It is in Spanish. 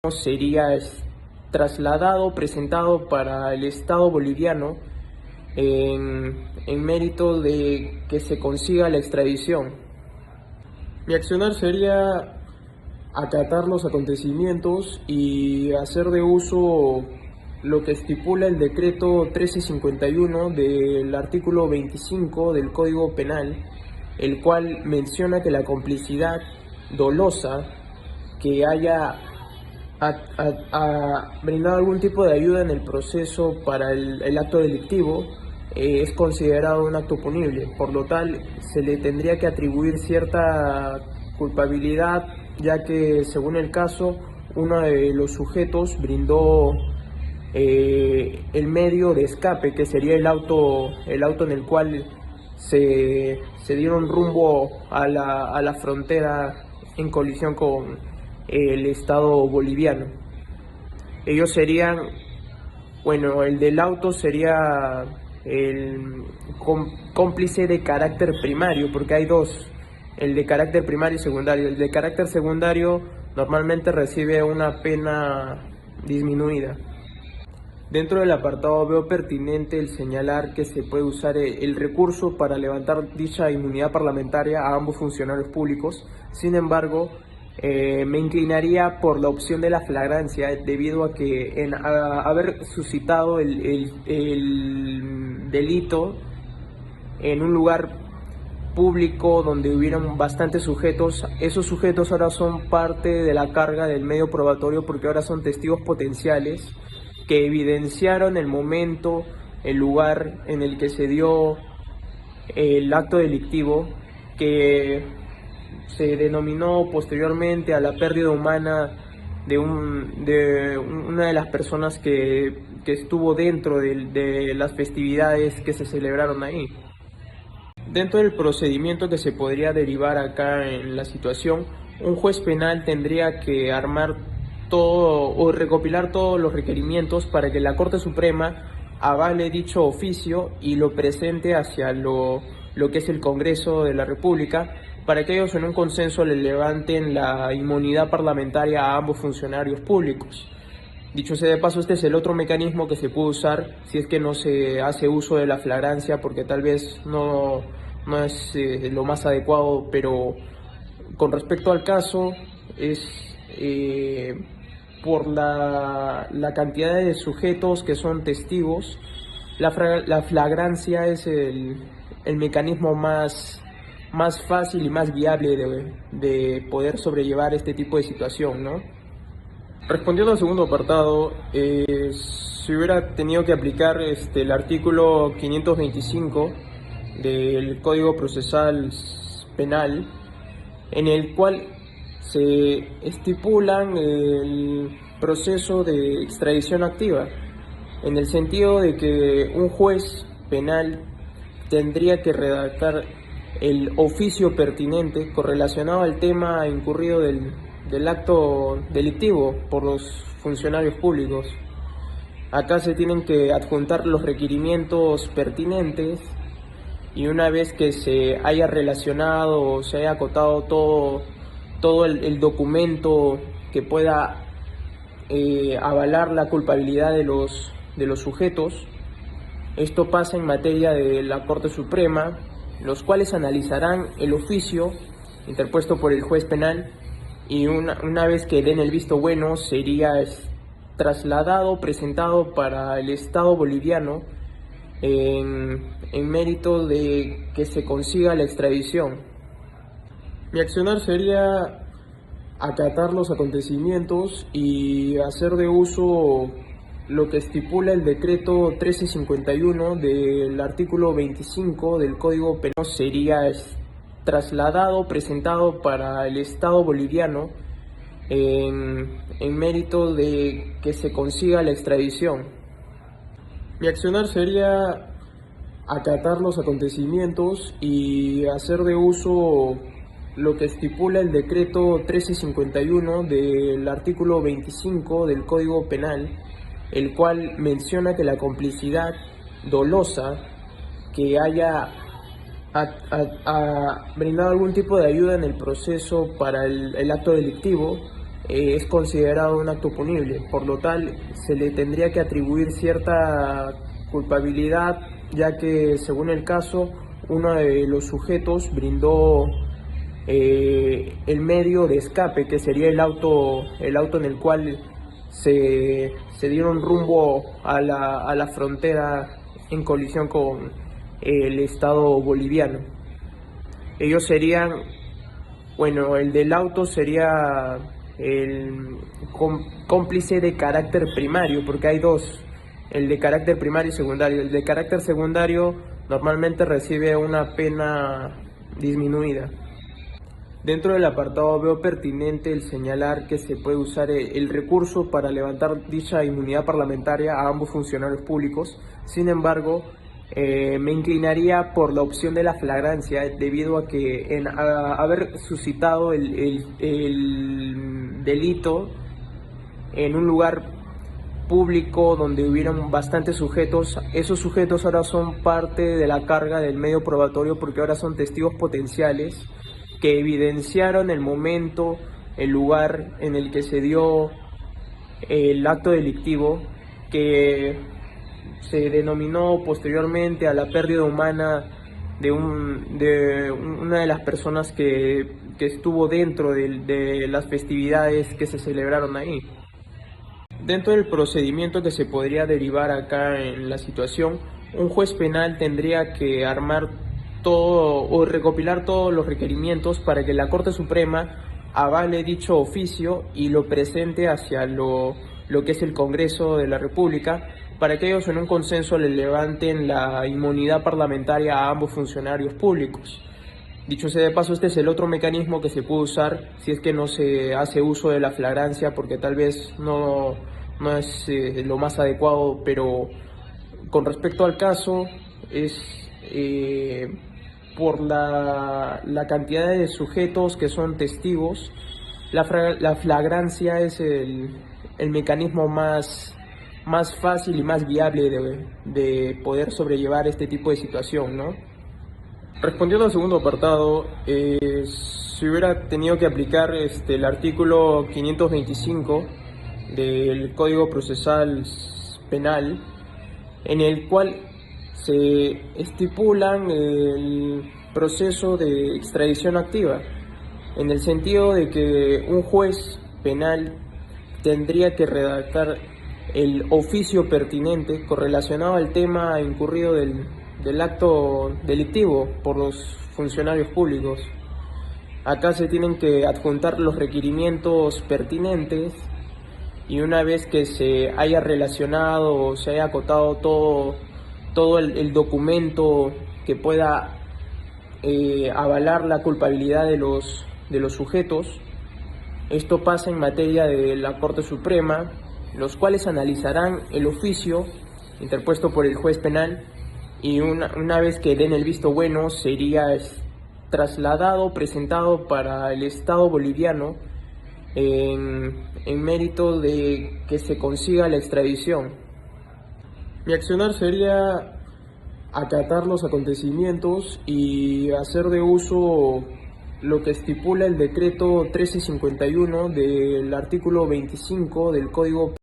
sería trasladado, presentado para el Estado boliviano en mérito de que se consiga la extradición. Mi accionar sería acatar los acontecimientos y hacer de uso lo que estipula el decreto 1351 del artículo 25 del Código Penal, el cual menciona que la complicidad dolosa que haya brindado algún tipo de ayuda en el proceso para el acto delictivo es considerado un acto punible. Por lo tal, se le tendría que atribuir cierta culpabilidad, ya que según el caso, uno de los sujetos brindó el medio de escape, que sería el auto en el cual se dieron rumbo a la frontera en colisión con el Estado boliviano. Ellos serían, bueno, el del auto sería el cómplice de carácter primario, porque hay dos, el de carácter primario y secundario. El de carácter secundario normalmente recibe una pena disminuida. Dentro del apartado veo pertinente el señalar que se puede usar el recurso para levantar dicha inmunidad parlamentaria a ambos funcionarios públicos. Sin embargo, me inclinaría por la opción de la flagrancia, debido a que haber suscitado el delito en un lugar público donde hubieron bastantes sujetos, esos sujetos ahora son parte de la carga del medio probatorio, porque ahora son testigos potenciales que evidenciaron el momento, el lugar en el que se dio el acto delictivo, que se denominó posteriormente a la pérdida humana de una de las personas que estuvo dentro de las festividades que se celebraron ahí. Dentro del procedimiento que se podría derivar acá en la situación, un juez penal tendría que armar todo o recopilar todos los requerimientos para que la Corte Suprema avale dicho oficio y lo presente hacia lo que es el Congreso de la República, para que ellos en un consenso le levanten la inmunidad parlamentaria a ambos funcionarios públicos. Dicho sea de paso, este es el otro mecanismo que se puede usar si es que no se hace uso de la flagrancia, porque tal vez no es lo más adecuado, pero con respecto al caso es por la cantidad de sujetos que son testigos, la flagrancia es el mecanismo más fácil y más viable de poder sobrellevar este tipo de situación, ¿no? Respondiendo al segundo apartado, si hubiera tenido que aplicar el artículo 525 del Código Procesal Penal, en el cual se estipulan el proceso de extradición activa, en el sentido de que un juez penal tendría que redactar el oficio pertinente correlacionado al tema incurrido del acto delictivo por los funcionarios públicos. Acá se tienen que adjuntar los requerimientos pertinentes, y una vez que se haya relacionado o se haya acotado todo el documento que pueda avalar la culpabilidad de los sujetos, esto pasa en materia de la Corte Suprema, los cuales analizarán el oficio interpuesto por el juez penal, y una vez que den el visto bueno, sería trasladado, presentado para el Estado boliviano en mérito de que se consiga la extradición. Mi accionar sería acatar los acontecimientos y hacer de uso lo que estipula el decreto 1351 del artículo 25 del Código Penal. Sería trasladado, presentado para el Estado boliviano en mérito de que se consiga la extradición. Mi accionar sería acatar los acontecimientos y hacer de uso lo que estipula el decreto 1351 del artículo 25 del Código Penal, el cual menciona que la complicidad dolosa que haya brindado algún tipo de ayuda en el proceso para el acto delictivo es considerado un acto punible. Por lo tal, se le tendría que atribuir cierta culpabilidad, ya que según el caso, uno de los sujetos brindó el medio de escape, que sería el auto en el cual se dieron rumbo a la frontera en colisión con el Estado boliviano. Ellos serían, bueno, el del auto sería el cómplice de carácter primario, porque hay dos, el de carácter primario y secundario. El de carácter secundario normalmente recibe una pena disminuida. Dentro del apartado veo pertinente el señalar que se puede usar el recurso para levantar dicha inmunidad parlamentaria a ambos funcionarios públicos. Sin embargo, me inclinaría por la opción de la flagrancia, debido a que haber suscitado el delito en un lugar público donde hubieron bastantes sujetos, esos sujetos ahora son parte de la carga del medio probatorio, porque ahora son testigos potenciales que evidenciaron el momento, el lugar en el que se dio el acto delictivo, que se denominó posteriormente a la pérdida humana de una de las personas que estuvo dentro de las festividades que se celebraron ahí. Dentro del procedimiento que se podría derivar acá en la situación, un juez penal tendría que armar todo o recopilar todos los requerimientos para que la Corte Suprema avale dicho oficio y lo presente hacia lo que es el Congreso de la República, para que ellos en un consenso le levanten la inmunidad parlamentaria a ambos funcionarios públicos. Dicho sea de paso, este es el otro mecanismo que se puede usar si es que no se hace uso de la flagrancia, porque tal vez no es lo más adecuado, pero con respecto al caso es por la cantidad de sujetos que son testigos, la flagrancia es el mecanismo más fácil y más viable de poder sobrellevar este tipo de situación, ¿no? Respondiendo al segundo apartado, si hubiera tenido que aplicar el artículo 525 del Código Procesal Penal, en el cual se estipulan el proceso de extradición activa, en el sentido de que un juez penal tendría que redactar el oficio pertinente correlacionado al tema incurrido del acto delictivo por los funcionarios públicos. Acá se tienen que adjuntar los requerimientos pertinentes, y una vez que se haya relacionado o se haya acotado todo el documento que pueda avalar la culpabilidad de los sujetos, esto pasa en materia de la Corte Suprema, los cuales analizarán el oficio interpuesto por el juez penal, y una vez que den el visto bueno, sería trasladado, presentado para el Estado boliviano en mérito de que se consiga la extradición. Mi accionar sería acatar los acontecimientos y hacer de uso lo que estipula el decreto 1351 del artículo 25 del Código